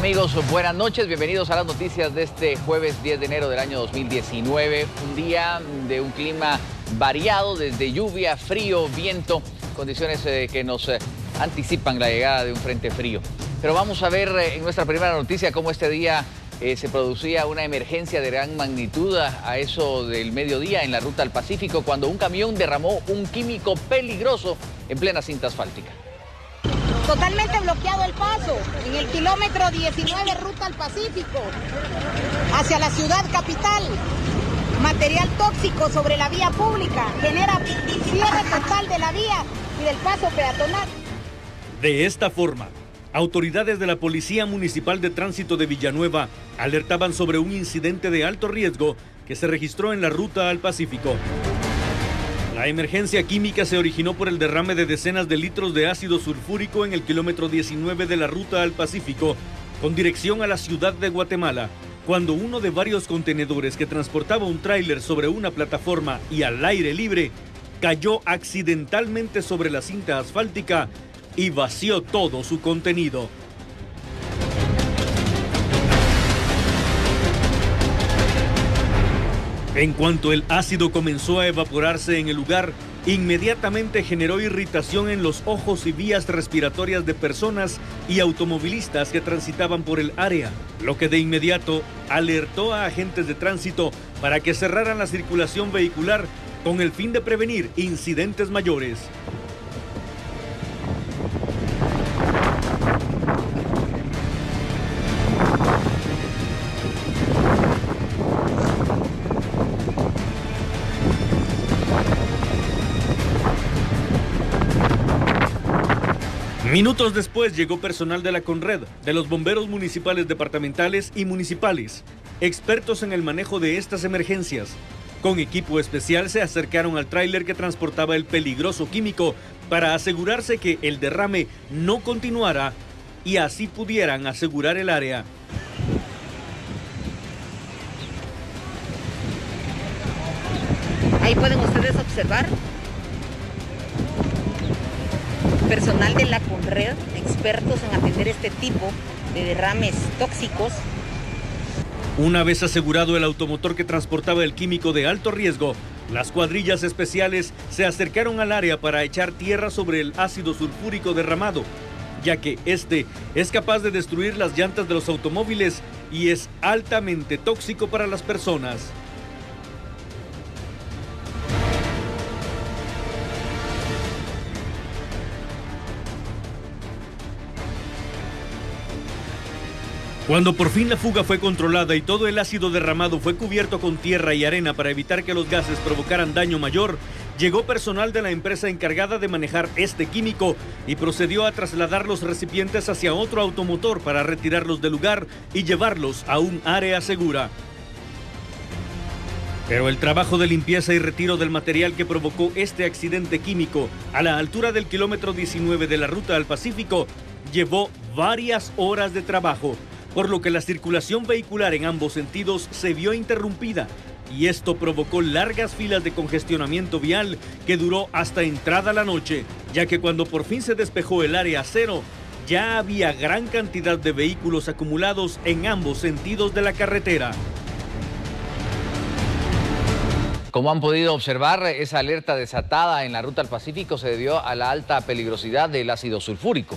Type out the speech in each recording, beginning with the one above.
Amigos, buenas noches, bienvenidos a las noticias de este jueves 10 de enero del año 2019. Un día de un clima variado, desde lluvia, frío, viento, condiciones que nos anticipan la llegada de un frente frío. Pero vamos a ver en nuestra primera noticia cómo este día se producía una emergencia de gran magnitud a eso del mediodía en la ruta al Pacífico, cuando un camión derramó un químico peligroso en plena cinta asfáltica. Totalmente bloqueado el paso en el kilómetro 19 ruta al Pacífico hacia la ciudad capital. Material tóxico sobre la vía pública genera cierre total de la vía y del paso peatonal. De esta forma, autoridades de la Policía Municipal de Tránsito de Villanueva alertaban sobre un incidente de alto riesgo que se registró en la ruta al Pacífico. La emergencia química se originó por el derrame de decenas de litros de ácido sulfúrico en el kilómetro 19 de la ruta al Pacífico, con dirección a la ciudad de Guatemala, cuando uno de varios contenedores que transportaba un tráiler sobre una plataforma y al aire libre cayó accidentalmente sobre la cinta asfáltica y vació todo su contenido. En cuanto el ácido comenzó a evaporarse en el lugar, inmediatamente generó irritación en los ojos y vías respiratorias de personas y automovilistas que transitaban por el área, lo que de inmediato alertó a agentes de tránsito para que cerraran la circulación vehicular con el fin de prevenir incidentes mayores. Minutos después llegó personal de la Conred, de los bomberos municipales departamentales y municipales, expertos en el manejo de estas emergencias. Con equipo especial se acercaron al tráiler que transportaba el peligroso químico para asegurarse que el derrame no continuara y así pudieran asegurar el área. Ahí pueden ustedes observar personal de la Conred, expertos en atender este tipo de derrames tóxicos. Una vez asegurado el automotor que transportaba el químico de alto riesgo, las cuadrillas especiales se acercaron al área para echar tierra sobre el ácido sulfúrico derramado, ya que este es capaz de destruir las llantas de los automóviles y es altamente tóxico para las personas. Cuando por fin la fuga fue controlada y todo el ácido derramado fue cubierto con tierra y arena para evitar que los gases provocaran daño mayor, llegó personal de la empresa encargada de manejar este químico y procedió a trasladar los recipientes hacia otro automotor para retirarlos del lugar y llevarlos a un área segura. Pero el trabajo de limpieza y retiro del material que provocó este accidente químico a la altura del kilómetro 19 de la ruta al Pacífico llevó varias horas de trabajo, por lo que la circulación vehicular en ambos sentidos se vio interrumpida y esto provocó largas filas de congestionamiento vial que duró hasta entrada la noche, ya que cuando por fin se despejó el área cero, ya había gran cantidad de vehículos acumulados en ambos sentidos de la carretera. Como han podido observar, esa alerta desatada en la ruta al Pacífico se debió a la alta peligrosidad del ácido sulfúrico.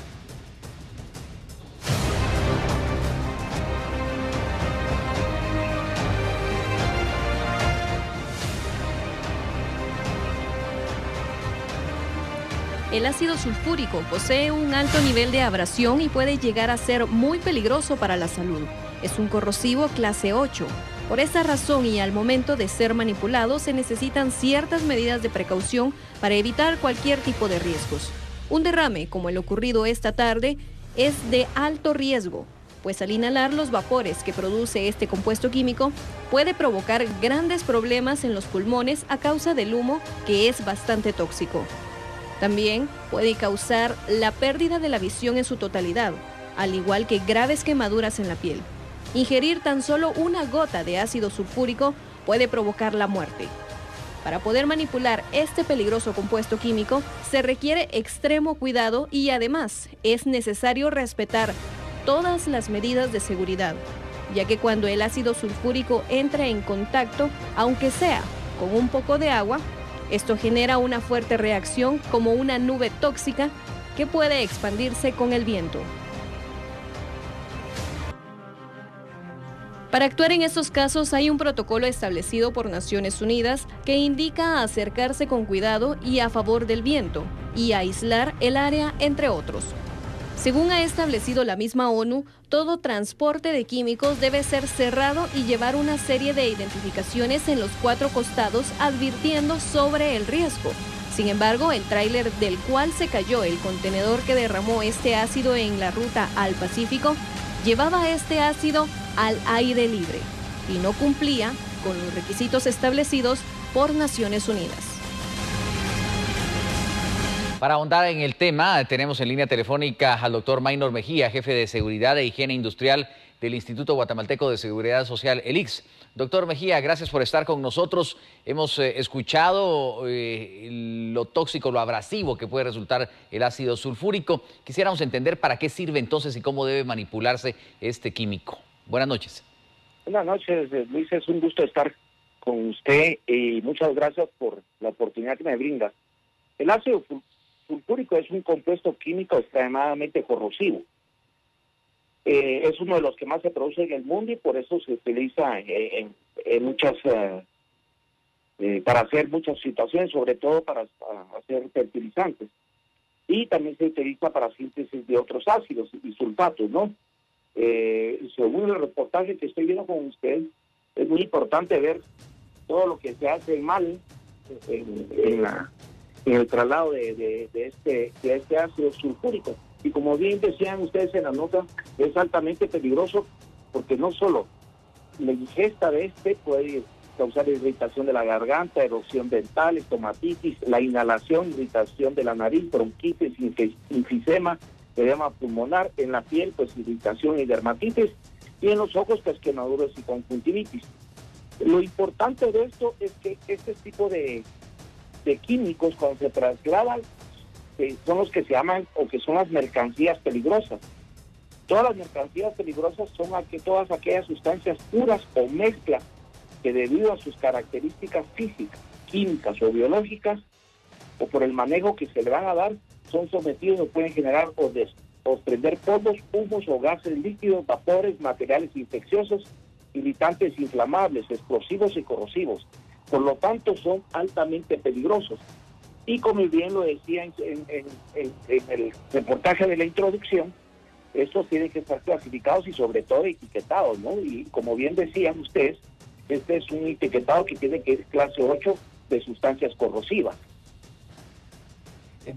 El ácido sulfúrico posee un alto nivel de abrasión y puede llegar a ser muy peligroso para la salud. Es un corrosivo clase 8. Por esa razón y al momento de ser manipulado se necesitan ciertas medidas de precaución para evitar cualquier tipo de riesgos. Un derrame, como el ocurrido esta tarde, es de alto riesgo, pues al inhalar los vapores que produce este compuesto químico puede provocar grandes problemas en los pulmones a causa del humo, que es bastante tóxico. También puede causar la pérdida de la visión en su totalidad, al igual que graves quemaduras en la piel. Ingerir tan solo una gota de ácido sulfúrico puede provocar la muerte. Para poder manipular este peligroso compuesto químico se requiere extremo cuidado y además es necesario respetar todas las medidas de seguridad, ya que cuando el ácido sulfúrico entra en contacto, aunque sea con un poco de agua, esto genera una fuerte reacción como una nube tóxica que puede expandirse con el viento. Para actuar en estos casos hay un protocolo establecido por Naciones Unidas que indica acercarse con cuidado y a favor del viento y aislar el área, entre otros. Según ha establecido la misma ONU, todo transporte de químicos debe ser cerrado y llevar una serie de identificaciones en los 4 costados advirtiendo sobre el riesgo. Sin embargo, el tráiler del cual se cayó el contenedor que derramó este ácido en la ruta al Pacífico llevaba este ácido al aire libre y no cumplía con los requisitos establecidos por Naciones Unidas. Para ahondar en el tema, tenemos en línea telefónica al doctor Maynor Mejía, jefe de Seguridad e Higiene Industrial del Instituto Guatemalteco de Seguridad Social, el IGS. Doctor Mejía, gracias por estar con nosotros. Hemos escuchado lo tóxico, lo abrasivo que puede resultar el ácido sulfúrico. Quisiéramos entender para qué sirve entonces y cómo debe manipularse este químico. Buenas noches. Buenas noches, Luis. Es un gusto estar con usted y muchas gracias por la oportunidad que me brinda. El ácido sulfúrico es un compuesto químico extremadamente corrosivo. Es uno de los que más se produce en el mundo y por eso se utiliza en muchas para hacer muchas situaciones, sobre todo para hacer fertilizantes. Y también se utiliza para síntesis de otros ácidos y sulfatos, ¿no? Según el reportaje que estoy viendo con usted, es muy importante ver todo lo que se hace mal en el traslado de este ácido sulfúrico. Y como bien decían ustedes en la nota, es altamente peligroso porque no solo la ingesta de puede causar irritación de la garganta, erosión dental, estomatitis, la inhalación, irritación de la nariz, bronquitis, enfisema, edema pulmonar, en la piel, pues irritación y dermatitis, y en los ojos, pues quemaduras y conjuntivitis. Lo importante de esto es que este tipo de químicos, cuando se trasladan, son los que se llaman o que son las mercancías peligrosas. Todas las mercancías peligrosas son todas aquellas sustancias puras o mezclas que debido a sus características físicas, químicas o biológicas, o por el manejo que se le van a dar, son sometidos o pueden generar o desprender polvos, humos o gases líquidos, vapores, materiales infecciosos, irritantes inflamables, explosivos y corrosivos. Por lo tanto, son altamente peligrosos. Y como bien lo decía en el reportaje de la introducción, estos tienen que estar clasificados y sobre todo etiquetados, ¿no? Y como bien decían ustedes, este es un etiquetado que tiene que ser clase 8 de sustancias corrosivas.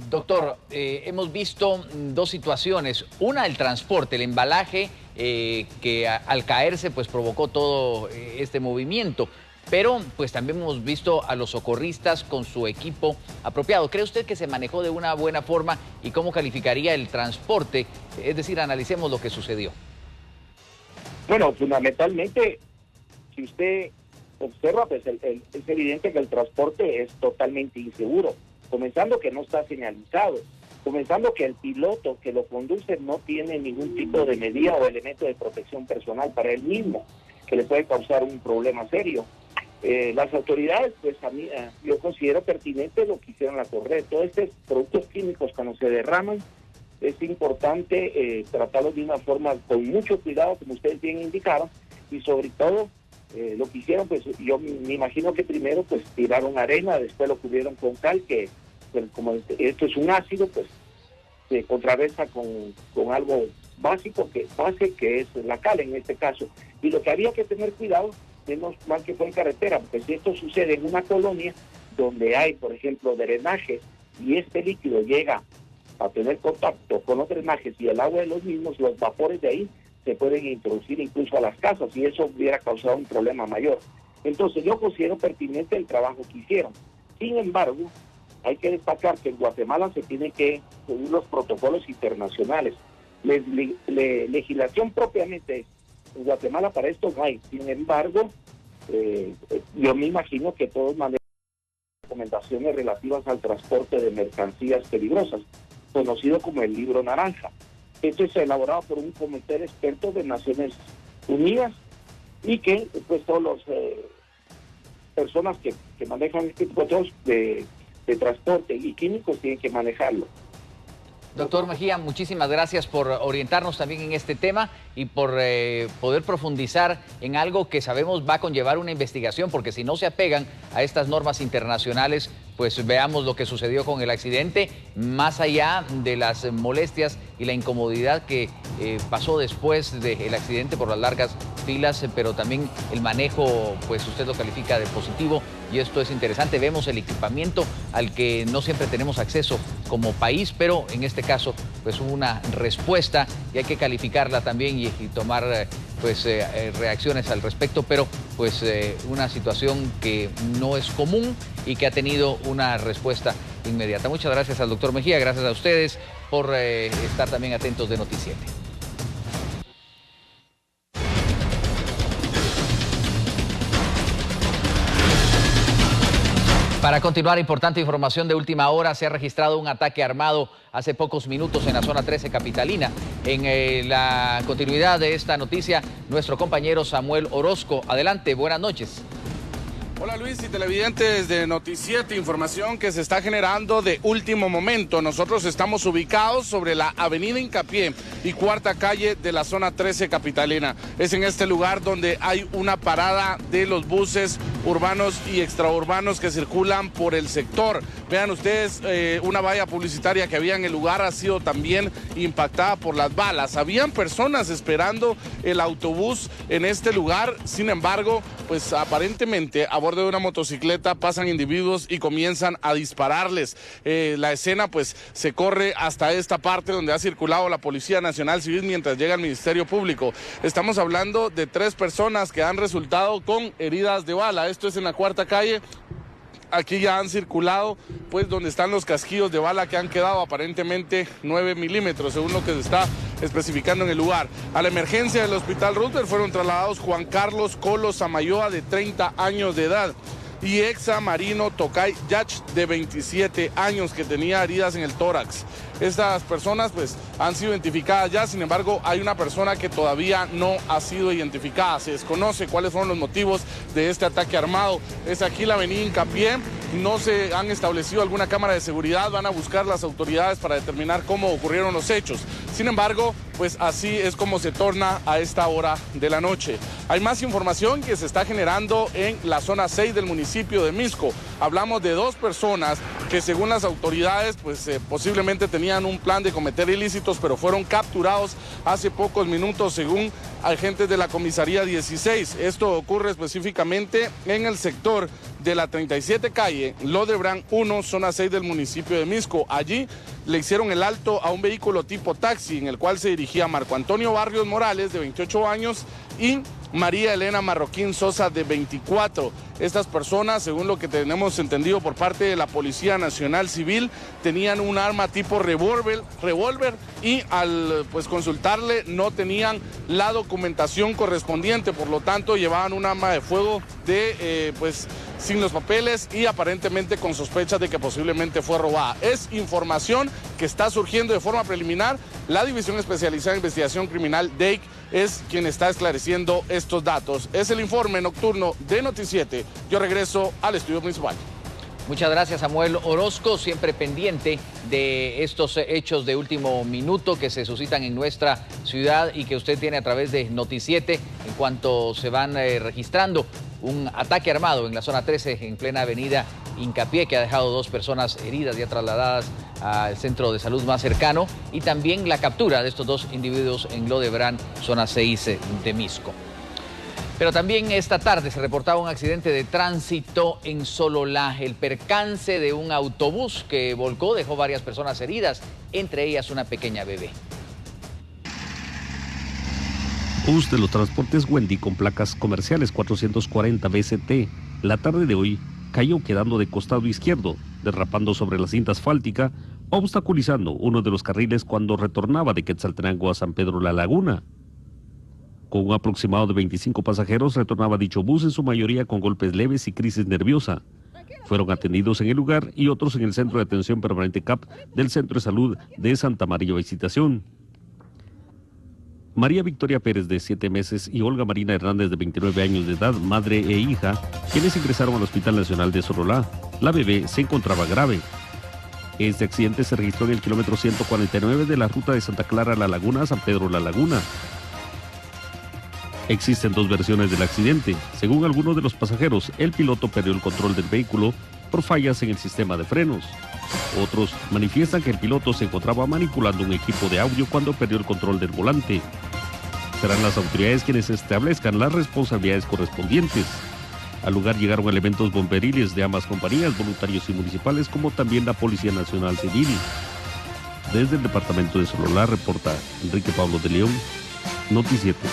Doctor, hemos visto 2 situaciones. Una, el transporte, el embalaje que al caerse pues provocó todo este movimiento. Pero pues también hemos visto a los socorristas con su equipo apropiado. ¿Cree usted que se manejó de una buena forma y cómo calificaría el transporte? Es decir, analicemos lo que sucedió. Bueno, fundamentalmente, si usted observa, pues es evidente que el transporte es totalmente inseguro. Comenzando que no está señalizado, comenzando que el piloto que lo conduce no tiene ningún tipo de medida o elemento de protección personal para él mismo, que le puede causar un problema serio. Las autoridades, pues a mí, yo considero pertinente lo que hicieron la correa. Todos estos productos químicos cuando se derraman, es importante tratarlos de una forma con mucho cuidado, como ustedes bien indicaron, y sobre todo lo que hicieron, pues yo me imagino que primero pues tiraron arena, después lo cubrieron con cal, que pues, como esto es un ácido, pues se contrarresta con algo básico que es la cal en este caso. Y lo que había que tener cuidado, menos mal que fue en carretera, porque si esto sucede en una colonia donde hay, por ejemplo, drenaje y este líquido llega a tener contacto con los drenajes y el agua de los mismos, los vapores de ahí se pueden introducir incluso a las casas y eso hubiera causado un problema mayor. Entonces yo considero pertinente el trabajo que hicieron. Sin embargo, hay que destacar que en Guatemala se tienen que seguir los protocolos internacionales. Legislación propiamente en Guatemala para esto no hay. Sin embargo, yo me imagino que todos manejan recomendaciones relativas al transporte de mercancías peligrosas, conocido como el libro naranja. Esto es elaborado por un comité de expertos de Naciones Unidas y que pues todas las personas que manejan este tipo de transporte y químicos tienen que manejarlo. Doctor Mejía, muchísimas gracias por orientarnos también en este tema y por poder profundizar en algo que sabemos va a conllevar una investigación, porque si no se apegan a estas normas internacionales, pues veamos lo que sucedió con el accidente, más allá de las molestias y la incomodidad que pasó después del accidente por las largas filas, pero también el manejo, pues usted lo califica de positivo, y esto es interesante. Vemos el equipamiento al que no siempre tenemos acceso como país, pero en este caso pues hubo una respuesta y hay que calificarla también y tomar pues reacciones al respecto, pero pues una situación que no es común y que ha tenido una respuesta inmediata. Muchas gracias al doctor Mejía, gracias a ustedes por estar también atentos de Noti7. Para continuar, importante información de última hora, se ha registrado un ataque armado hace pocos minutos en la zona 13 capitalina. En la continuidad de esta noticia, nuestro compañero Samuel Orozco. Adelante, buenas noches. Hola Luis y televidentes de Noti7, información que se está generando de último momento. Nosotros estamos ubicados sobre la avenida Hincapié y cuarta calle de la zona 13 capitalina. Es en este lugar donde hay una parada de los buses urbanos y extraurbanos que circulan por el sector. Vean ustedes, una valla publicitaria que había en el lugar ha sido también impactada por las balas. Habían personas esperando el autobús en este lugar, sin embargo, pues aparentemente a bordo de una motocicleta pasan individuos y comienzan a dispararles. La escena pues se corre hasta esta parte donde ha circulado la Policía Nacional Civil mientras llega el Ministerio Público. Estamos hablando de 3 personas que han resultado con heridas de bala. Esto es en la cuarta calle. Aquí ya han circulado, pues, donde están los casquillos de bala que han quedado, aparentemente 9 milímetros, según lo que se está especificando en el lugar. A la emergencia del Hospital Roosevelt fueron trasladados Juan Carlos Colo Samayoa, de 30 años de edad, y Exa Marino Tocay Yach, de 27 años, que tenía heridas en el tórax. Estas personas pues han sido identificadas ya, sin embargo hay una persona que todavía no ha sido identificada. Se desconoce cuáles fueron los motivos de este ataque armado. Es aquí la avenida Hincapié, no se han establecido alguna cámara de seguridad, van a buscar las autoridades para determinar cómo ocurrieron los hechos. Sin embargo, pues así es como se torna a esta hora de la noche. Hay más información que se está generando en la zona 6 del municipio de Misco. Hablamos de 2 personas que, según las autoridades, pues posiblemente tenían un plan de cometer ilícitos, pero fueron capturados hace pocos minutos, según agentes de la comisaría 16. Esto ocurre específicamente en el sector de la 37 calle, Lodebrand 1, zona 6 del municipio de Misco. Allí le hicieron el alto a un vehículo tipo taxi en el cual se dirigía Marco Antonio Barrios Morales, de 28 años, y María Elena Marroquín Sosa, de 24. Estas personas, según lo que tenemos entendido por parte de la Policía Nacional Civil, tenían un arma tipo revólver y al pues consultarle no tenían la documentación correspondiente, por lo tanto llevaban un arma de fuego de sin los papeles y aparentemente con sospechas de que posiblemente fue robada. Es información que está surgiendo de forma preliminar. La División Especializada en Investigación Criminal, DEIC, es quien está esclareciendo estos datos. Es el informe nocturno de Noti7. Yo regreso al estudio principal. Muchas gracias, Samuel Orozco, siempre pendiente de estos hechos de último minuto que se suscitan en nuestra ciudad y que usted tiene a través de Noti7 en cuanto se van registrando. Un ataque armado en la zona 13, en plena avenida Hincapié, que ha dejado 2 personas heridas ya trasladadas al centro de salud más cercano, y también la captura de estos 2 individuos en Lodebrand, zona 6 de Misco. Pero también esta tarde se reportaba un accidente de tránsito en Sololá. El percance de un autobús que volcó dejó varias personas heridas, entre ellas una pequeña bebé. Bus de los transportes Wendy con placas comerciales 440 BCT, la tarde de hoy cayó quedando de costado izquierdo, derrapando sobre la cinta asfáltica, obstaculizando uno de los carriles cuando retornaba de Quetzaltenango a San Pedro La Laguna. Con un aproximado de 25 pasajeros retornaba dicho bus, en su mayoría con golpes leves y crisis nerviosa. Fueron atendidos en el lugar y otros en el Centro de Atención Permanente CAP del Centro de Salud de Santa María Visitación. María Victoria Pérez, de 7 meses, y Olga Marina Hernández, de 29 años de edad, madre e hija, quienes ingresaron al Hospital Nacional de Sololá. La bebé se encontraba grave. Este accidente se registró en el kilómetro 149 de la ruta de Santa Clara La Laguna a San Pedro La Laguna. Existen 2 versiones del accidente. Según algunos de los pasajeros, el piloto perdió el control del vehículo por fallas en el sistema de frenos. Otros manifiestan que el piloto se encontraba manipulando un equipo de audio cuando perdió el control del volante. Serán las autoridades quienes establezcan las responsabilidades correspondientes. Al lugar llegaron elementos bomberiles de ambas compañías, voluntarios y municipales, como también la Policía Nacional Civil. Desde el departamento de Sololá reporta Enrique Pablo de León, Noticiete.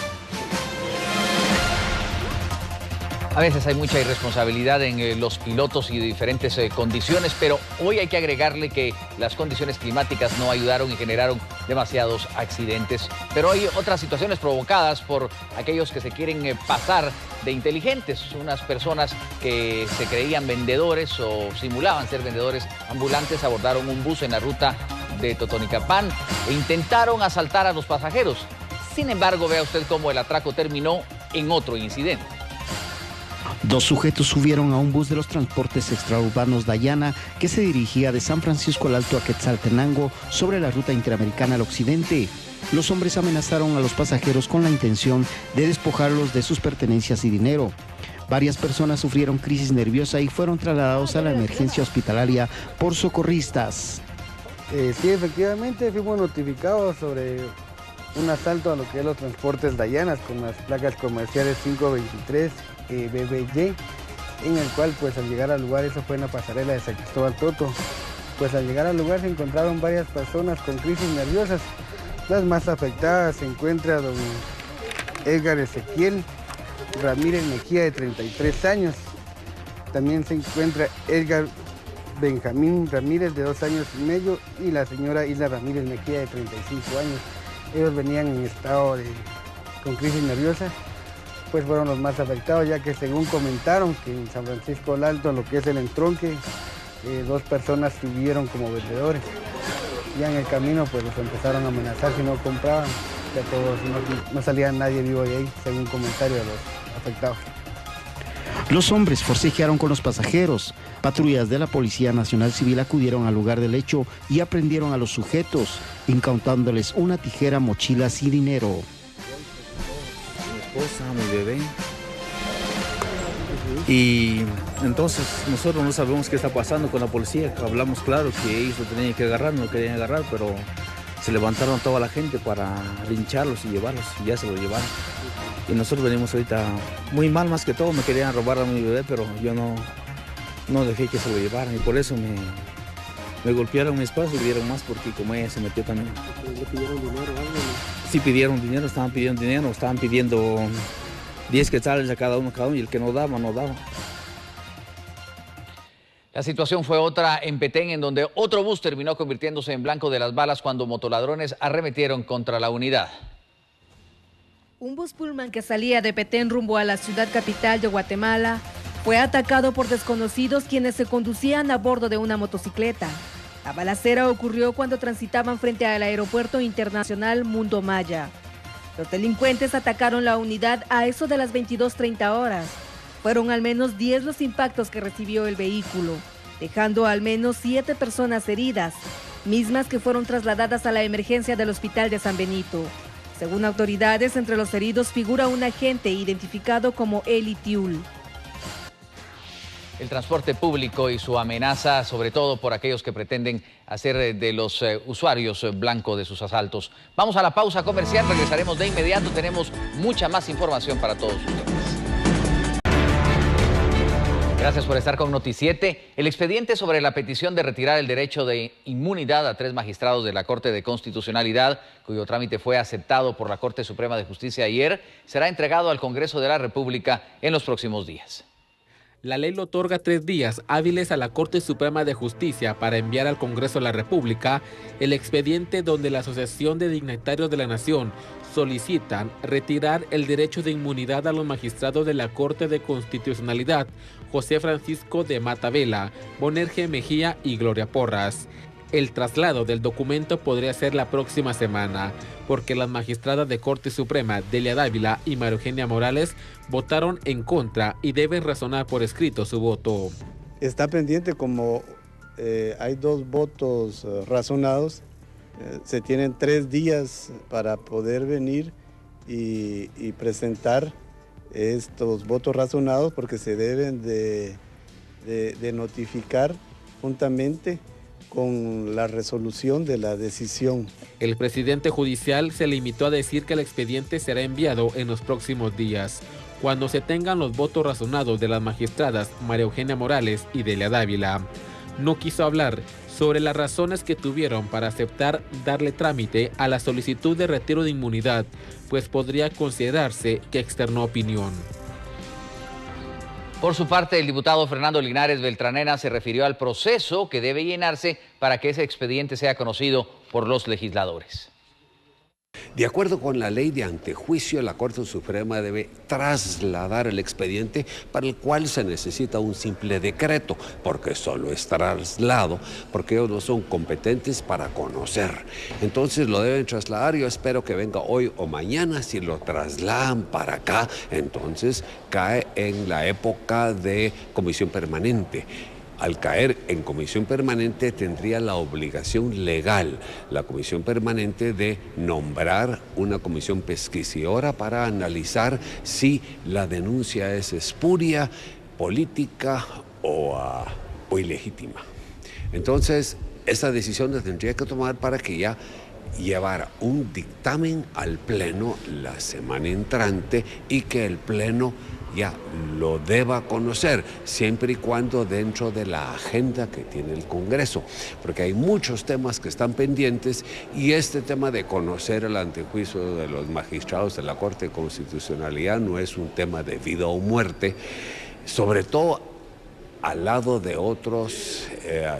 A veces hay mucha irresponsabilidad en los pilotos y de diferentes condiciones, pero hoy hay que agregarle que las condiciones climáticas no ayudaron y generaron demasiados accidentes. Pero hay otras situaciones provocadas por aquellos que se quieren pasar de inteligentes. Unas personas que se creían vendedores o simulaban ser vendedores ambulantes abordaron un bus en la ruta de Totonicapán e intentaron asaltar a los pasajeros. Sin embargo, vea usted cómo el atraco terminó en otro incidente. 2 sujetos subieron a un bus de los transportes extraurbanos Dayana que se dirigía de San Francisco al Alto a Quetzaltenango sobre la ruta interamericana al occidente. Los hombres amenazaron a los pasajeros con la intención de despojarlos de sus pertenencias y dinero. Varias personas sufrieron crisis nerviosa y fueron trasladados a la emergencia hospitalaria por socorristas. Sí, efectivamente fuimos notificados sobre un asalto a lo que es los transportes Dayanas con las placas comerciales 523 BBY, en el cual pues al llegar al lugar, eso fue en la pasarela de San Cristóbal Toto, pues al llegar al lugar se encontraron varias personas con crisis nerviosas. Las más afectadas se encuentra don Edgar Ezequiel Ramírez Mejía, de 33 años. También se encuentra Edgar Benjamín Ramírez, de 2 años y medio, y la señora Isla Ramírez Mejía, de 35 años. Ellos venían en estado con crisis nerviosa, pues fueron los más afectados, ya que según comentaron que en San Francisco del Alto, lo que es el entronque, 2 personas subieron como vendedores. Ya en el camino pues los empezaron a amenazar si no compraban, que todos no salía nadie vivo de ahí, según comentario de los afectados. Los hombres forcejearon con los pasajeros. Patrullas de la Policía Nacional Civil acudieron al lugar del hecho y aprendieron a los sujetos, incautándoles una tijera, mochilas y dinero. Mi esposa, mi bebé. Y entonces nosotros no sabemos qué está pasando con la policía. Hablamos claro que ellos lo tenían que agarrar, no lo querían agarrar, pero se levantaron toda la gente para lincharlos y llevarlos, y ya se lo llevaron. Y nosotros venimos ahorita muy mal, más que todo. Me querían robar a mi bebé, pero yo no dejé que se lo llevaran, y por eso me golpearon mi esposa y dieron más, porque como ella se metió también. ¿Le pidieron dinero o algo? Sí, pidieron dinero, estaban pidiendo 10 quetzales a cada uno, y el que no daba, no daba. La situación fue otra en Petén, en donde otro bus terminó convirtiéndose en blanco de las balas cuando motoladrones arremetieron contra la unidad. Un bus Pullman que salía de Petén rumbo a la ciudad capital de Guatemala fue atacado por desconocidos quienes se conducían a bordo de una motocicleta. La balacera ocurrió cuando transitaban frente al aeropuerto internacional Mundo Maya. Los delincuentes atacaron la unidad a eso de las 22:30 horas. Fueron al menos 10 los impactos que recibió el vehículo, dejando al menos 7 personas heridas, mismas que fueron trasladadas a la emergencia del hospital de San Benito. Según autoridades, entre los heridos figura un agente identificado como Eli Tiul. El transporte público y su amenaza, sobre todo por aquellos que pretenden hacer de los usuarios blanco de sus asaltos. Vamos a la pausa comercial, regresaremos de inmediato, tenemos mucha más información para todos ustedes. Gracias por estar con Noticiete. El expediente sobre la petición de retirar el derecho de inmunidad a 3 magistrados de la Corte de Constitucionalidad, cuyo trámite fue aceptado por la Corte Suprema de Justicia ayer, será entregado al Congreso de la República en los próximos días. La ley le otorga 3 días hábiles a la Corte Suprema de Justicia para enviar al Congreso de la República el expediente donde la Asociación de Dignatarios de la Nación solicitan retirar el derecho de inmunidad a los magistrados de la Corte de Constitucionalidad, José Francisco de Mata Vela, Bonerge Mejía y Gloria Porras. El traslado del documento podría ser la próxima semana, porque las magistradas de Corte Suprema, Delia Dávila y María Eugenia Morales, votaron en contra y deben razonar por escrito su voto. Está pendiente como hay 2 votos razonados, se tienen 3 días para poder venir y presentar estos votos razonados porque se deben de notificar juntamente con la resolución de la decisión. El presidente judicial se limitó a decir que el expediente será enviado en los próximos días, cuando se tengan los votos razonados de las magistradas María Eugenia Morales y Delia Dávila. No quiso hablar sobre las razones que tuvieron para aceptar darle trámite a la solicitud de retiro de inmunidad, pues podría considerarse que externó opinión. Por su parte, el diputado Fernando Linares Beltranena se refirió al proceso que debe llenarse para que ese expediente sea conocido por los legisladores. De acuerdo con la ley de antejuicio, la Corte Suprema debe trasladar el expediente para el cual se necesita un simple decreto, porque solo es traslado, porque ellos no son competentes para conocer. Entonces lo deben trasladar, yo espero que venga hoy o mañana. Si lo trasladan para acá, entonces cae en la época de comisión permanente. Al caer en comisión permanente tendría la obligación legal la comisión permanente de nombrar una comisión pesquisidora para analizar si la denuncia es espuria, política o ilegítima. Entonces, esa decisión la tendría que tomar para que ya llevara un dictamen al Pleno la semana entrante y que el Pleno ya lo deba conocer, siempre y cuando dentro de la agenda que tiene el Congreso, porque hay muchos temas que están pendientes y este tema de conocer el antejuicio de los magistrados de la Corte de Constitucionalidad no es un tema de vida o muerte, sobre todo al lado de otros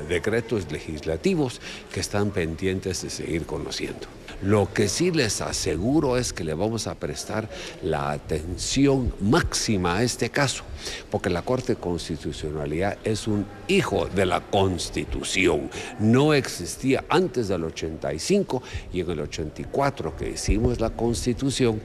decretos legislativos que están pendientes de seguir conociendo. Lo que sí les aseguro es que le vamos a prestar la atención máxima a este caso, porque la Corte de Constitucionalidad es un hijo de la Constitución. No existía antes del 85 y en el 84 que hicimos la Constitución,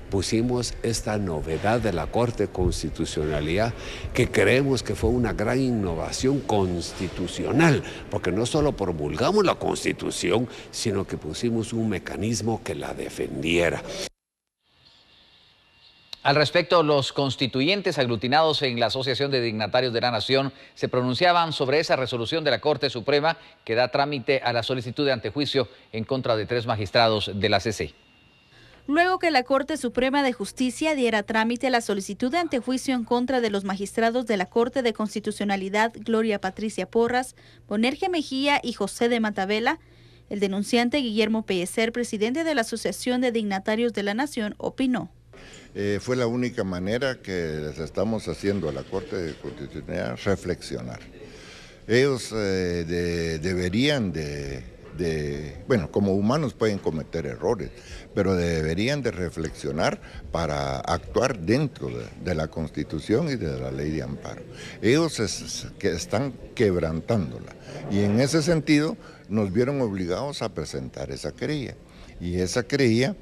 pusimos esta novedad de la Corte de Constitucionalidad que creemos que fue una gran innovación constitucional, porque no solo promulgamos la Constitución, sino que pusimos un mecanismo que la defendiera. Al respecto, los constituyentes aglutinados en la Asociación de Dignatarios de la Nación se pronunciaban sobre esa resolución de la Corte Suprema que da trámite a la solicitud de antejuicio en contra de 3 magistrados de la CC. Luego que la Corte Suprema de Justicia diera trámite a la solicitud de antejuicio en contra de los magistrados de la Corte de Constitucionalidad Gloria Patricia Porras, Bonerge Mejía y José de Matabela, el denunciante Guillermo Pellecer, presidente de la Asociación de Dignatarios de la Nación, opinó. Fue la única manera que les estamos haciendo a la Corte de Constitucionalidad reflexionar. Ellos deberían bueno, como humanos pueden cometer errores, pero deberían de reflexionar para actuar dentro de la Constitución y de la ley de amparo. Ellos están quebrantándola y en ese sentido nos vieron obligados a presentar esa querella. Y esa querella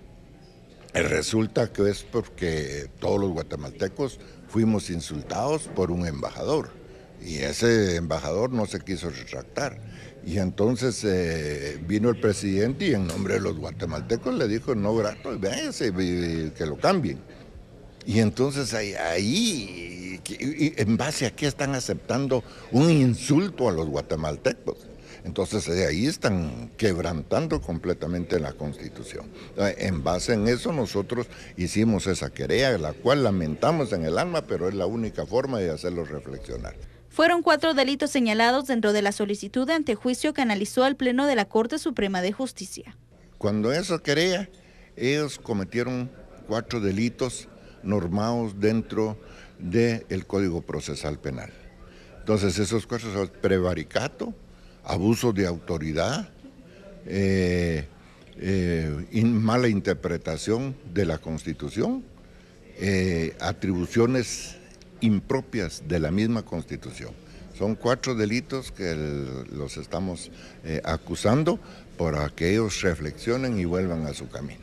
resulta que es porque todos los guatemaltecos fuimos insultados por un embajador y ese embajador no se quiso retractar. Y entonces vino el presidente y en nombre de los guatemaltecos le dijo no grato, véanse, que lo cambien. Y entonces ahí, en base a qué están aceptando un insulto a los guatemaltecos. Entonces ahí están quebrantando completamente la Constitución. En base en eso nosotros hicimos esa querella, la cual lamentamos en el alma, pero es la única forma de hacerlos reflexionar. Fueron 4 delitos señalados dentro de la solicitud de antejuicio que analizó el Pleno de la Corte Suprema de Justicia. Cuando eso quería, ellos cometieron 4 delitos normados dentro del Código Procesal Penal. Entonces esos 4 son prevaricato, abuso de autoridad, mala interpretación de la Constitución, atribuciones impropias de la misma Constitución. Son 4 delitos que los estamos acusando para que ellos reflexionen y vuelvan a su camino.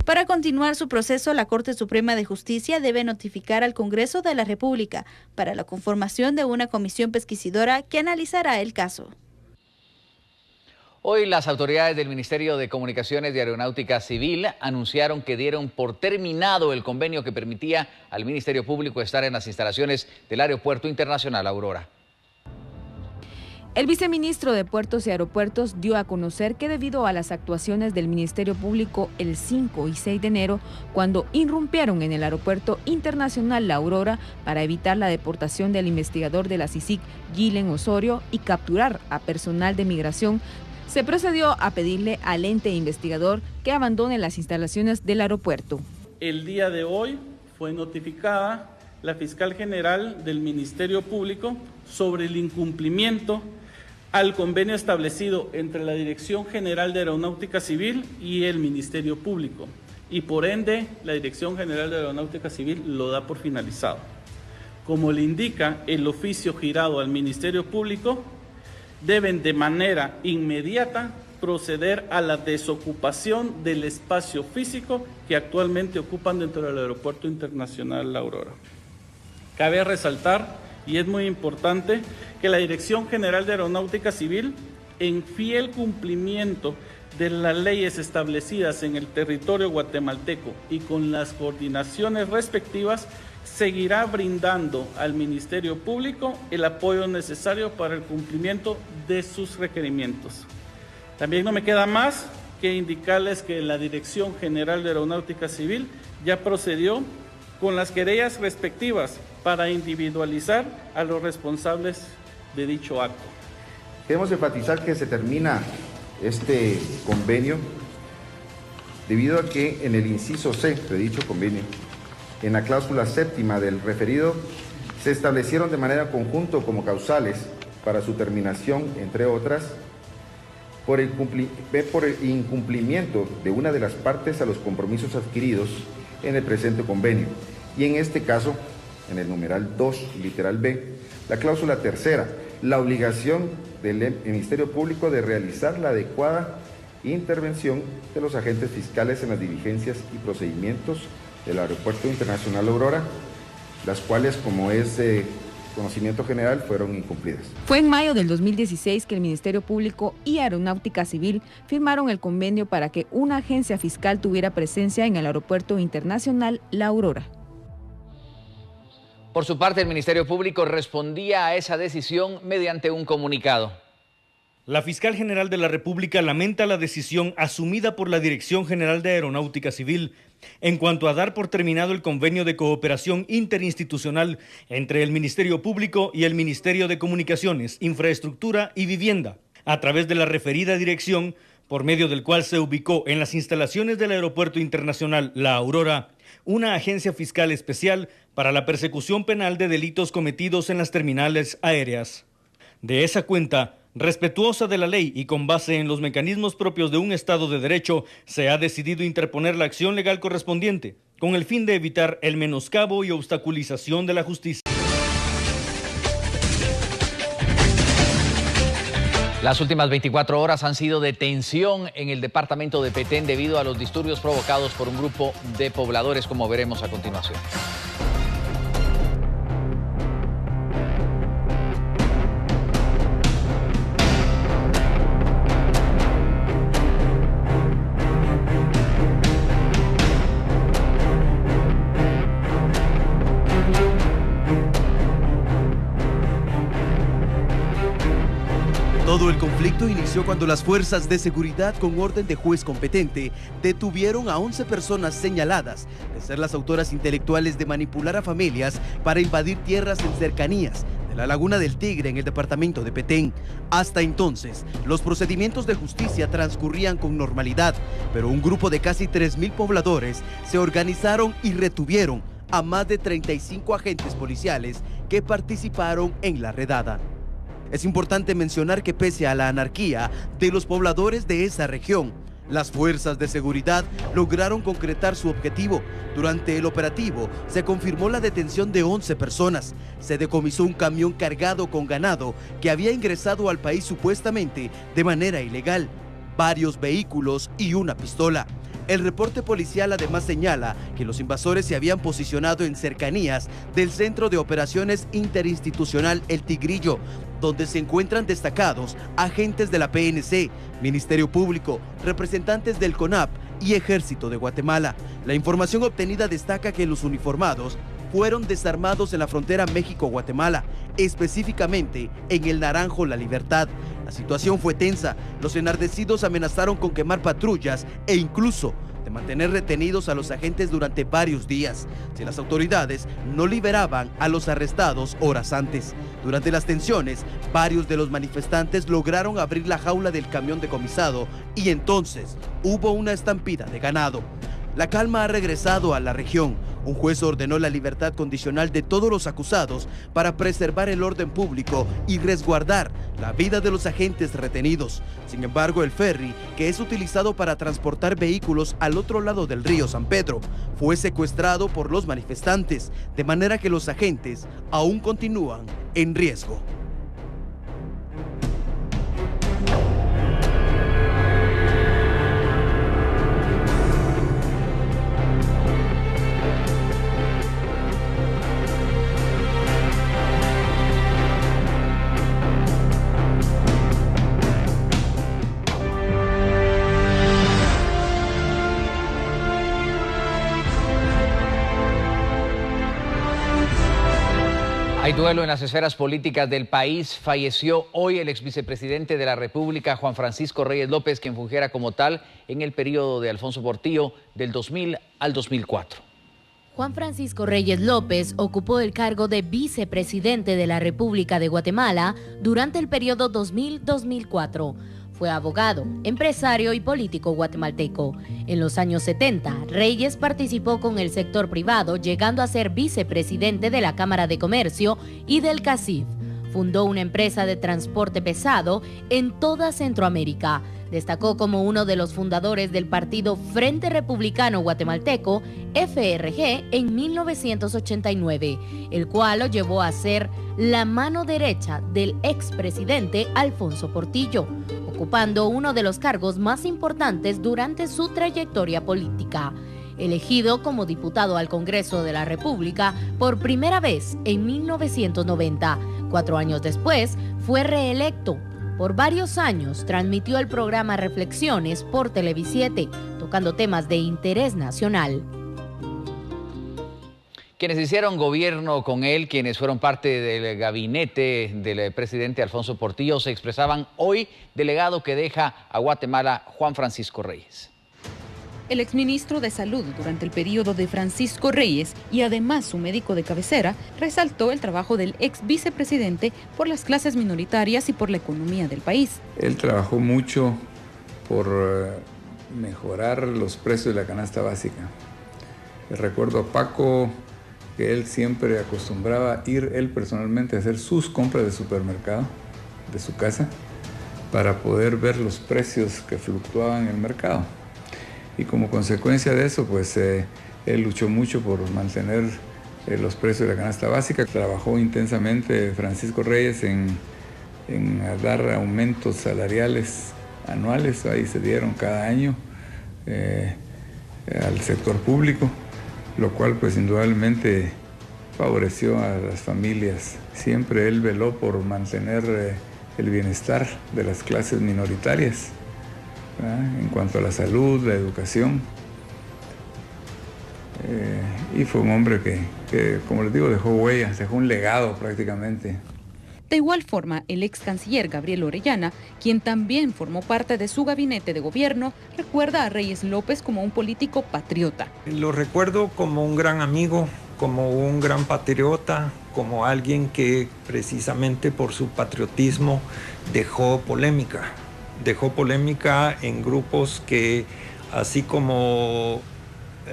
Para continuar su proceso, la Corte Suprema de Justicia debe notificar al Congreso de la República para la conformación de una comisión pesquisidora que analizará el caso. Hoy las autoridades del Ministerio de Comunicaciones y Aeronáutica Civil anunciaron que dieron por terminado el convenio que permitía al Ministerio Público estar en las instalaciones del Aeropuerto Internacional Aurora. El viceministro de Puertos y Aeropuertos dio a conocer que debido a las actuaciones del Ministerio Público el 5 y 6 de enero, cuando irrumpieron en el Aeropuerto Internacional La Aurora para evitar la deportación del investigador de la CICIG, Gillen Osorio, y capturar a personal de migración, se procedió a pedirle al ente investigador que abandone las instalaciones del aeropuerto. El día de hoy fue notificada la fiscal general del Ministerio Público sobre el incumplimiento al convenio establecido entre la Dirección General de Aeronáutica Civil y el Ministerio Público, y por ende la Dirección General de Aeronáutica Civil lo da por finalizado. Como le indica el oficio girado al Ministerio Público, deben de manera inmediata proceder a la desocupación del espacio físico que actualmente ocupan dentro del Aeropuerto Internacional La Aurora. Cabe resaltar, y es muy importante, que la Dirección General de Aeronáutica Civil, en fiel cumplimiento de las leyes establecidas en el territorio guatemalteco y con las coordinaciones respectivas, seguirá brindando al Ministerio Público el apoyo necesario para el cumplimiento de sus requerimientos. También no me queda más que indicarles que la Dirección General de Aeronáutica Civil ya procedió con las querellas respectivas para individualizar a los responsables de dicho acto. Queremos enfatizar que se termina este convenio debido a que en el inciso C de dicho convenio, en la cláusula séptima del referido, se establecieron de manera conjunta como causales para su terminación, entre otras, por el incumplimiento de una de las partes a los compromisos adquiridos en el presente convenio. Y en este caso, en el numeral 2, literal B, la cláusula tercera, la obligación del Ministerio Público de realizar la adecuada intervención de los agentes fiscales en las diligencias y procedimientos del Aeropuerto Internacional Aurora, las cuales, como es de conocimiento general, fueron incumplidas. Fue en mayo del 2016 que el Ministerio Público y Aeronáutica Civil firmaron el convenio para que una agencia fiscal tuviera presencia en el Aeropuerto Internacional La Aurora. Por su parte, el Ministerio Público respondía a esa decisión mediante un comunicado. La fiscal general de la República lamenta la decisión asumida por la Dirección General de Aeronáutica Civil en cuanto a dar por terminado el convenio de cooperación interinstitucional entre el Ministerio Público y el Ministerio de Comunicaciones, Infraestructura y Vivienda, a través de la referida dirección, por medio del cual se ubicó en las instalaciones del Aeropuerto Internacional La Aurora una agencia fiscal especial para la persecución penal de delitos cometidos en las terminales aéreas. De esa cuenta, respetuosa de la ley y con base en los mecanismos propios de un Estado de Derecho, se ha decidido interponer la acción legal correspondiente, con el fin de evitar el menoscabo y obstaculización de la justicia. Las últimas 24 horas han sido de tensión en el departamento de Petén debido a los disturbios provocados por un grupo de pobladores, como veremos a continuación. Todo el conflicto inició cuando las fuerzas de seguridad, con orden de juez competente, detuvieron a 11 personas señaladas de ser las autoras intelectuales de manipular a familias para invadir tierras en cercanías de la Laguna del Tigre en el departamento de Petén. Hasta entonces, los procedimientos de justicia transcurrían con normalidad, pero un grupo de casi 3.000 pobladores se organizaron y retuvieron a más de 35 agentes policiales que participaron en la redada. Es importante mencionar que pese a la anarquía de los pobladores de esa región, Las fuerzas de seguridad lograron concretar su objetivo. Durante el operativo se confirmó la detención de 11 personas. Se decomisó un camión cargado con ganado que había ingresado al país supuestamente de manera ilegal, varios vehículos y una pistola. El reporte policial además señala que los invasores se habían posicionado en cercanías del Centro de Operaciones Interinstitucional El Tigrillo, donde se encuentran destacados agentes de la PNC, Ministerio Público, representantes del CONAP y Ejército de Guatemala. La información obtenida destaca que los uniformados fueron desarmados en la frontera México-Guatemala, específicamente en el Naranjo La Libertad. La situación fue tensa, los enardecidos amenazaron con quemar patrullas e incluso de mantener retenidos a los agentes durante varios días, si las autoridades no liberaban a los arrestados horas antes. Durante las tensiones, varios de los manifestantes lograron abrir la jaula del camión decomisado y entonces hubo una estampida de ganado. La calma ha regresado a la región. Un juez ordenó la libertad condicional de todos los acusados para preservar el orden público y resguardar la vida de los agentes retenidos. Sin embargo, el ferry, que es utilizado para transportar vehículos al otro lado del río San Pedro, fue secuestrado por los manifestantes, de manera que los agentes aún continúan en riesgo. Hay duelo en las esferas políticas del país. Falleció hoy el ex vicepresidente de la República, Juan Francisco Reyes López, quien fungiera como tal en el periodo de Alfonso Portillo del 2000 al 2004. Juan Francisco Reyes López ocupó el cargo de vicepresidente de la República de Guatemala durante el periodo 2000-2004. Fue abogado, empresario y político guatemalteco. En los años 70, Reyes participó con el sector privado, llegando a ser vicepresidente de la Cámara de Comercio y del CACIF. Fundó una empresa de transporte pesado en toda Centroamérica. Destacó como uno de los fundadores del partido Frente Republicano Guatemalteco, FRG, en 1989, el cual lo llevó a ser la mano derecha del expresidente Alfonso Portillo, ocupando uno de los cargos más importantes durante su trayectoria política. Elegido como diputado al Congreso de la República por primera vez en 1990, 4 años después fue reelecto. Por varios años transmitió el programa Reflexiones por Televisiete, tocando temas de interés nacional. Quienes hicieron gobierno con él, quienes fueron parte del gabinete del presidente Alfonso Portillo, se expresaban hoy del legado que deja a Guatemala Juan Francisco Reyes. El exministro de Salud durante el periodo de Francisco Reyes y además su médico de cabecera resaltó el trabajo del ex vicepresidente por las clases minoritarias y por la economía del país. Él trabajó mucho por mejorar los precios de la canasta básica. Recuerdo a Paco que él siempre acostumbraba ir él personalmente a hacer sus compras de supermercado, de su casa, para poder ver los precios que fluctuaban en el mercado. Y como consecuencia de eso, pues él luchó mucho por mantener los precios de la canasta básica. Trabajó intensamente Francisco Reyes en dar aumentos salariales anuales, ahí se dieron cada año al sector público, lo cual pues indudablemente favoreció a las familias. Siempre él veló por mantener el bienestar de las clases minoritarias, en cuanto a la salud, la educación. Y fue un hombre que, como les digo, dejó huellas, dejó un legado prácticamente. De igual forma, el ex canciller Gabriel Orellana, quien también formó parte de su gabinete de gobierno, recuerda a Reyes López como un político patriota. Lo recuerdo como un gran amigo, como un gran patriota, como alguien que precisamente por su patriotismo dejó polémica en grupos que, así como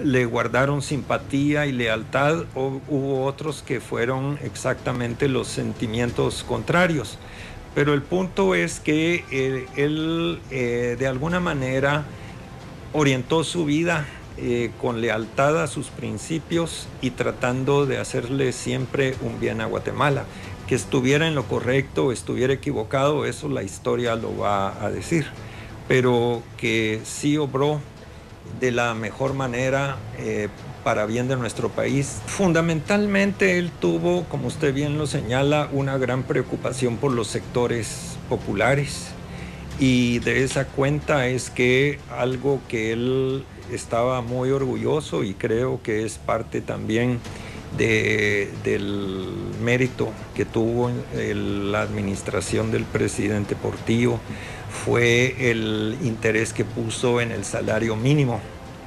le guardaron simpatía y lealtad, hubo otros que fueron exactamente los sentimientos contrarios. Pero el punto es que él de alguna manera orientó su vida con lealtad a sus principios y tratando de hacerle siempre un bien a Guatemala. Que estuviera en lo correcto o estuviera equivocado, eso la historia lo va a decir, pero que sí obró de la mejor manera para bien de nuestro país. Fundamentalmente él tuvo, como usted bien lo señala, una gran preocupación por los sectores populares, y de esa cuenta es que algo que él estaba muy orgulloso, y creo que es parte también del mérito que tuvo la administración del presidente Portillo, fue el interés que puso en el salario mínimo,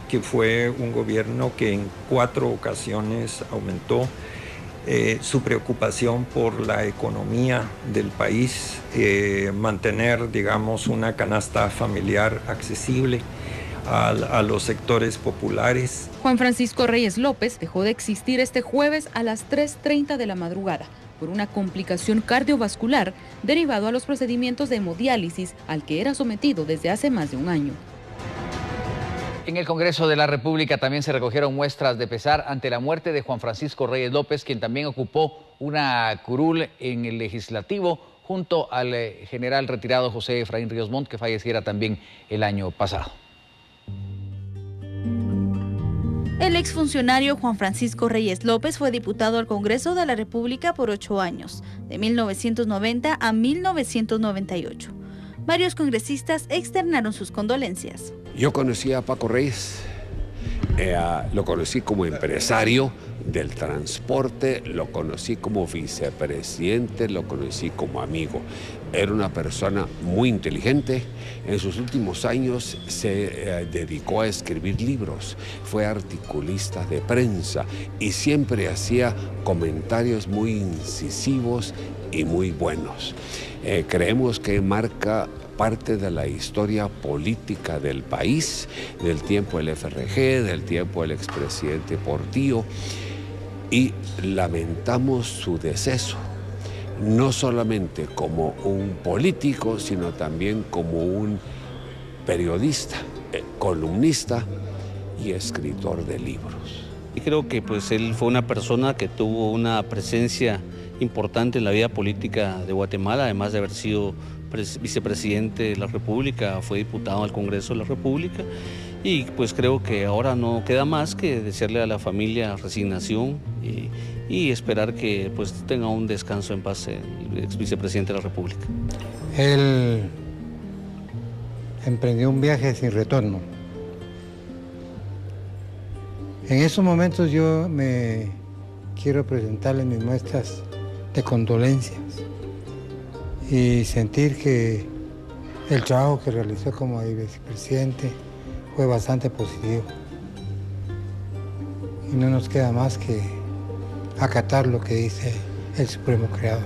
que fue un gobierno que en 4 ocasiones aumentó su preocupación por la economía del país, mantener, digamos, una canasta familiar accesible a los sectores populares. Juan Francisco Reyes López dejó de existir este jueves a las 3:30 de la madrugada por una complicación cardiovascular derivado a los procedimientos de hemodiálisis al que era sometido desde hace más de un año. En el Congreso de la República también se recogieron muestras de pesar ante la muerte de Juan Francisco Reyes López, quien también ocupó una curul en el Legislativo junto al general retirado José Efraín Ríos Montt, que falleciera también el año pasado. El exfuncionario Juan Francisco Reyes López fue diputado al Congreso de la República por 8 años, de 1990 a 1998. Varios congresistas externaron sus condolencias. Yo conocí a Paco Reyes, lo conocí como empresario del transporte, lo conocí como vicepresidente, lo conocí como amigo. Era una persona muy inteligente. En sus últimos años se dedicó a escribir libros, fue articulista de prensa y siempre hacía comentarios muy incisivos y muy buenos. Creemos que marca parte de la historia política del país, del tiempo del FRG, del tiempo del expresidente Portillo, y lamentamos su deceso, no solamente como un político, sino también como un periodista, columnista y escritor de libros. Y creo que pues él fue una persona que tuvo una presencia importante en la vida política de Guatemala, además de haber sido vicepresidente de la República, fue diputado al Congreso de la República, y pues creo que ahora no queda más que desearle a la familia resignación y esperar que pues tenga un descanso en paz el ex vicepresidente de la República. Él emprendió un viaje sin retorno. En esos momentos yo me quiero presentarle mis muestras de condolencias y sentir que el trabajo que realizó como vicepresidente fue bastante positivo. Y no nos queda más que acatar lo que dice el Supremo Creador.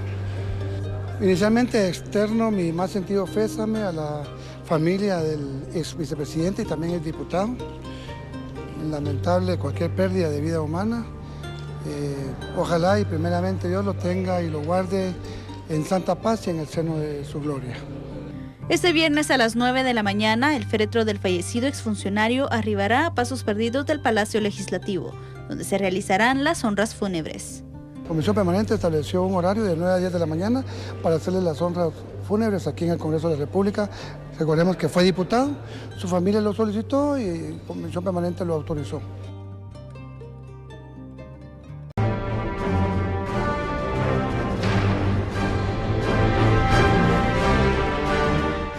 Inicialmente externo mi más sentido pésame a la familia del ex vicepresidente y también el diputado. Lamentable cualquier pérdida de vida humana. Ojalá y primeramente Dios lo tenga y lo guarde en santa paz y en el seno de su gloria. Este viernes a las 9 de la mañana, el féretro del fallecido exfuncionario arribará a pasos perdidos del Palacio Legislativo, donde se realizarán las honras fúnebres. La Comisión Permanente estableció un horario de 9 a 10 de la mañana para hacerle las honras fúnebres aquí en el Congreso de la República. Recordemos que fue diputado, su familia lo solicitó y la Comisión Permanente lo autorizó.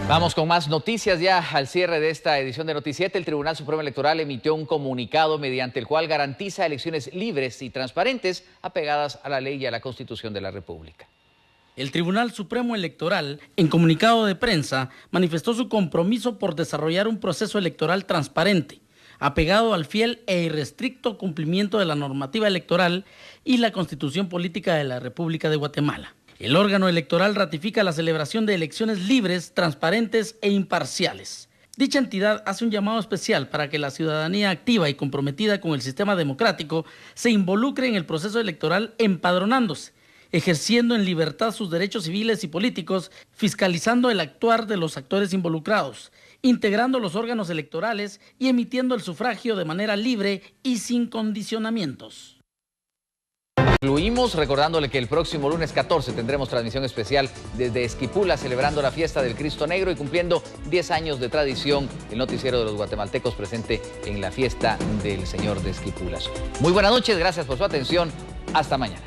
Vamos con más noticias ya al cierre de esta edición de Noticiete. El Tribunal Supremo Electoral emitió un comunicado mediante el cual garantiza elecciones libres y transparentes apegadas a la ley y a la Constitución de la República. El Tribunal Supremo Electoral, en comunicado de prensa, manifestó su compromiso por desarrollar un proceso electoral transparente, apegado al fiel e irrestricto cumplimiento de la normativa electoral y la Constitución Política de la República de Guatemala. El órgano electoral ratifica la celebración de elecciones libres, transparentes e imparciales. Dicha entidad hace un llamado especial para que la ciudadanía activa y comprometida con el sistema democrático se involucre en el proceso electoral empadronándose, ejerciendo en libertad sus derechos civiles y políticos, fiscalizando el actuar de los actores involucrados, integrando los órganos electorales y emitiendo el sufragio de manera libre y sin condicionamientos. Concluimos recordándole que el próximo lunes 14 tendremos transmisión especial desde Esquipula, celebrando la fiesta del Cristo Negro y cumpliendo 10 años de tradición, el noticiero de los guatemaltecos presente en la fiesta del Señor de Esquipulas. Muy buenas noches, gracias por su atención, hasta mañana.